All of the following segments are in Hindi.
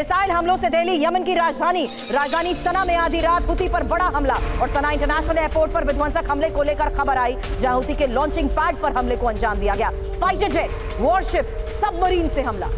मिसाइल हमलों से दिल्ली यमन की राजधानी सना में आधी रात हुती पर बड़ा हमला और सना इंटरनेशनल एयरपोर्ट पर विध्वंसक हमले को लेकर खबर आई, जहां हुती के लॉन्चिंग पैड पर हमले को अंजाम दिया गया। फाइटर जेट, वॉरशिप, सबमरीन से हमला।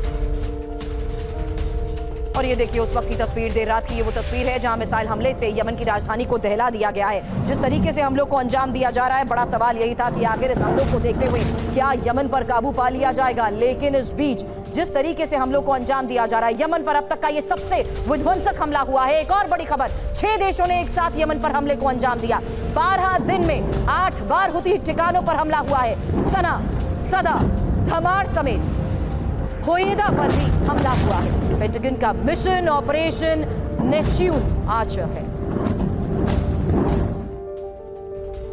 और ये देखिए उस वक्त की तस्वीर, देर रात की ये वो तस्वीर है जहां मिसाइल हमले से यमन की राजधानी को दहला दिया गया है। जिस तरीके से हमलों को अंजाम दिया जा रहा है, बड़ा सवाल यही था कि आखिर इस हमलों को देखते हुए क्या यमन पर काबू पा लिया जाएगा। लेकिन इस बीच जिस तरीके से हमलों को अंजाम दिया जा रहा है, यमन पर अब तक का ये सबसे विध्वंसक हमला हुआ है। एक और बड़ी खबर, 6 देशों ने एक साथ यमन पर हमले को अंजाम दिया। 12 दिन में 8 बार हुती ठिकानों पर हमला हुआ है। सना, सदा, धमार समेत होएदा पर भी हमला हुआ है। पेंटागन का मिशन ऑपरेशन नेपच्यून आर्चर है।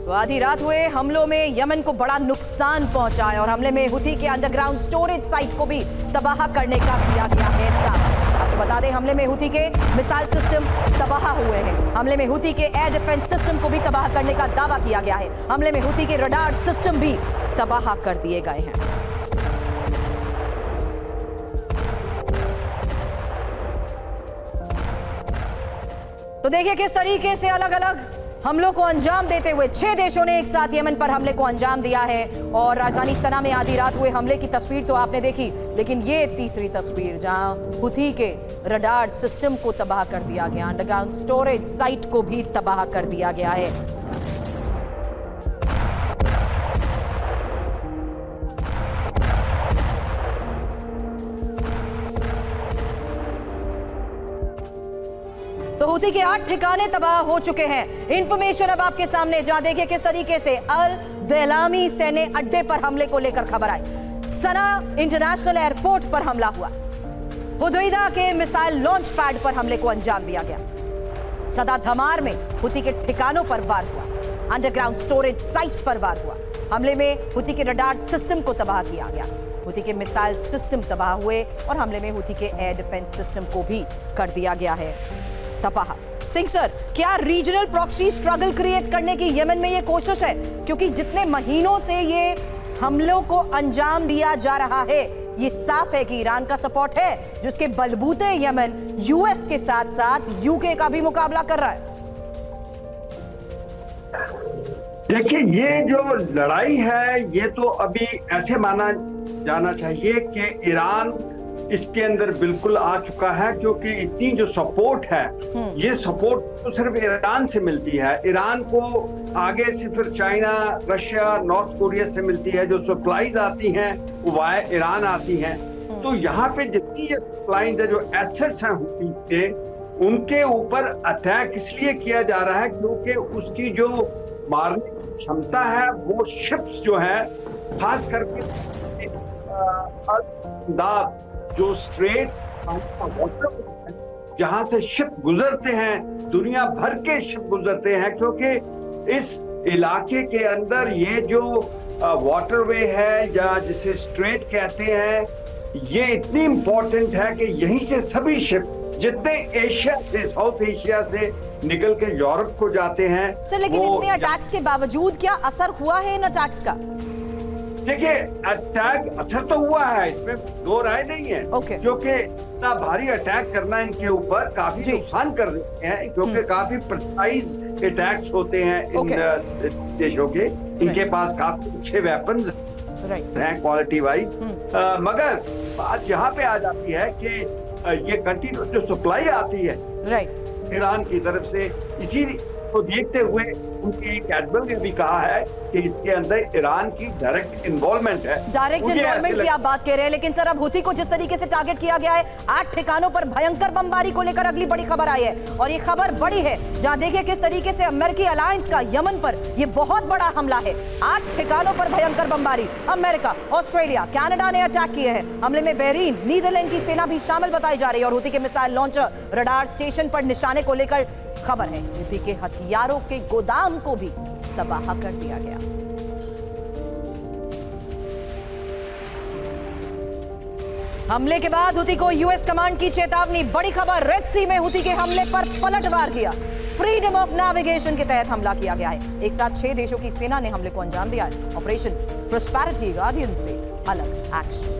तो आधी रात हुए हमलों में यमन को बड़ा नुकसान पहुंचा है और हमले में हुती के अंडरग्राउंड स्टोरेज साइट को भी तबाह करने का किया गया है दावा। आपको बता दें, हमले में हुती के मिसाइल सिस्टम तबाह हुए हैं। हमले में हुती के एयर डिफेंस सिस्टम को भी तबाह करने का दावा किया गया है। हमले में हुती के रडार सिस्टम भी तबाह कर दिए गए हैं। तो देखिए किस तरीके से अलग अलग हमलों को अंजाम देते हुए 6 देशों ने एक साथ यमन पर हमले को अंजाम दिया है। और राजधानी सना में आधी रात हुए हमले की तस्वीर तो आपने देखी, लेकिन ये तीसरी तस्वीर जहां हुती के रडार सिस्टम को तबाह कर दिया गया, अंडरग्राउंड स्टोरेज साइट को भी तबाह कर दिया गया है। तो हुती के 8 ठिकाने तबाह हो चुके हैं। इंफॉर्मेशन अब आपके सामने, जहां देखिए किस तरीके से अल देलामी सैन्य अड्डे पर हमले को लेकर खबर आई। सना इंटरनेशनल एयरपोर्ट पर हमला हुआ। हुदैदा के मिसाइल लॉन्च पैड पर हमले को अंजाम दिया गया। सदा धमार में हुती के ठिकानों पर वार हुआ। अंडरग्राउंड स्टोरेज साइट्स पर वार हुआ। हमले में हुती के रडार सिस्टम को तबाह किया गया। हुती के मिसाइल सिस्टम तबाह हुए और हमले में हुती के एयर डिफेंस सिस्टम को भी कर दिया गया है तबाह। सिंह सर, क्या रीजनल प्रॉक्सी स्ट्रगल क्रिएट करने की यमन में ये कोशिश है? क्योंकि जितने महीनों से ये हमलों को अंजाम दिया जा रहा है, ये साफ है कि ईरान का सपोर्ट है, जिसके बलबूते यमन यूएस के साथ साथ यूके का भी मुकाबला कर रहा है। देखिए, ये जो लड़ाई है ये तो अभी ऐसे माना जाना चाहिए कि ईरान इसके अंदर बिल्कुल आ चुका है, क्योंकि इतनी जो सपोर्ट है, ये सपोर्ट तो सिर्फ ईरान से मिलती है। ईरान को आगे से फिर चाइना, रशिया, नॉर्थ कोरिया से मिलती है। जो सप्लाईज आती हैं वो वाया ईरान आती हैं। तो यहाँ पे जितनी ये सप्लाईज है, जो एसेट्स हैं हुती के, उनके ऊपर अटैक इसलिए किया जा रहा है क्योंकि उसकी जो मारने की क्षमता है, वो शिप्स जो है, खास करके जो स्ट्रेट जहां से शिप गुजरते हैं, दुनिया भर के शिप गुजरते हैं, क्योंकि इस इलाके के अंदर ये जो वाटरवे है या जिसे स्ट्रेट कहते हैं, ये इतनी इंपॉर्टेंट है कि यहीं से सभी शिप जितने एशिया से, साउथ एशिया से निकल के यूरोप को जाते हैं। सर, लेकिन इतने अटैक्स के बावजूद क्या असर हुआ है इन अटैक्स का? देखिए, अटैक असर तो हुआ है, इसमें दो राय नहीं है। क्योंकि इतना भारी अटैक करना इनके ऊपर काफी नुकसान कर देते हैं, क्योंकि काफी प्रिसाइज अटैक्स होते हैं इन देशों के। इनके पास काफी अच्छे वेपन्स हैं क्वालिटी वाइज। मगर बात यहाँ पे आ जाती है कि ये कंटिन्यू जो सप्लाई आती है ईरान की तरफ से, इसी को देखते हुए उनके एक एडमिरल ने भी कहा है कि इसके अंदर ईरान की डायरेक्ट इन्वॉल्वमेंट है। डायरेक्ट इन्वॉल्वमेंट की आप बात कह रहे हैं, लेकिन सर अब हुती को जिस तरीके से टारगेट किया गया है, 8 ठिकानों पर भयंकर बमबारी को लेकर अगली बड़ी खबर आई है। और ये खबर बड़ी है, जहां देखिए किस तरीके से अमेरिकी अलायंस का यमन पर ये बहुत बड़ा हमला है। 8 ठिकानों पर भयंकर बमबारी। अमेरिका, ऑस्ट्रेलिया, कनाडा ने अटैक किए हैं। हमले में बहरीन, नीदरलैंड की सेना भी शामिल बताई जा रही है। और हुती के मिसाइल लॉन्चर, रडार स्टेशन पर निशाने को लेकर खबर है। हुती के हथियारों के गोदाम को भी तबाह कर दिया गया। हमले के बाद हुती को यूएस कमांड की चेतावनी। बड़ी खबर, रेड सी में हुती के हमले पर पलटवार किया। फ्रीडम ऑफ नेविगेशन के तहत हमला किया गया है। एक साथ 6 देशों की सेना ने हमले को अंजाम दिया है। ऑपरेशन प्रोस्पेरिटी गार्डियन से अलग एक्शन।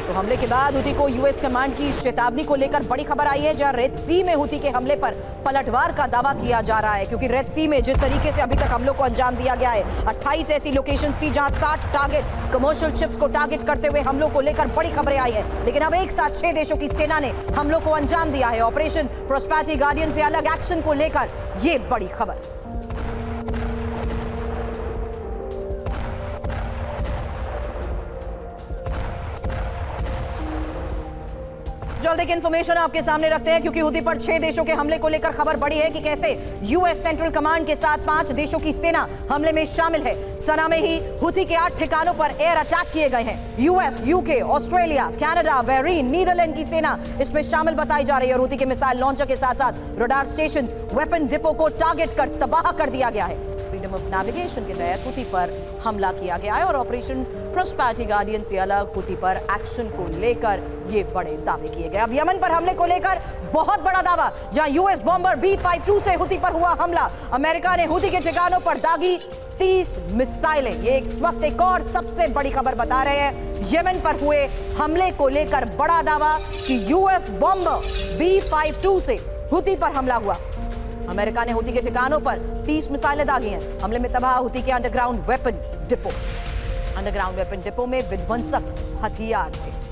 तो हमले के बाद हुती को यूएस कमांड की इस चेतावनी को लेकर बड़ी खबर आई है, जहां रेड सी में हुती के हमले पर पलटवार का दावा किया जा रहा है, क्योंकि रेड सी में जिस तरीके से अभी तक हमलों को अंजाम दिया गया है, 28 ऐसी लोकेशंस थी जहां 60 टारगेट कमर्शियल शिप्स को टारगेट करते हुए हमलों को लेकर बड़ी खबरें आई है। लेकिन अब एक साथ 6 देशों की सेना ने हमलों को अंजाम दिया है। ऑपरेशन प्रोस्पेरिटी गार्डियन से अलग एक्शन को लेकर यह बड़ी खबर। जल्द एक इंफॉर्मेशन आपके सामने रखते हैं, क्योंकि हुती पर 6 देशों के हमले को लेकर खबर बड़ी है कि कैसे यूएस सेंट्रल कमांड के साथ 5 देशों की सेना हमले में शामिल है। सना में ही हुती के 8 ठिकानों पर एयर अटैक किए गए हैं। US, UK, Australia, Canada, Bahrain, Netherland की सेना इसमें शामिल बताई जा रही है। और हुती के मिसाइल लॉन्चर के साथ साथ रडार स्टेशन, वेपन डिपो को टारगेट कर तबाह कर दिया गया है। फ्रीडम ऑफ नेविगेशन के तहत हुती पर हमला किया गया है और ऑपरेशन प्रोस्पेरिटी गार्डियन से अलग हुती पर एक्शन को लेकर ये बड़े दावे किए गए। अब यमन पर हमले को लेकर बहुत बड़ा दावा, जहां यूएस बॉम्बर B-52 से हुती पर हुआ हमला। अमेरिका ने हुती के ठिकानों पर दागी 30 मिसाइलें। ये इस वक्त एक और सबसे बड़ी खबर बता रहे हैं। यमन पर हुए हमले को लेकर बड़ा दावा कि यूएस बॉम्बर B-52 से हुती पर हमला हुआ। अमेरिका ने हुती के ठिकानों पर 30 मिसाइलें दागी हैं। हमले में तबाह हुती के अंडरग्राउंड वेपन डिपो में विध्वंसक हथियार थे।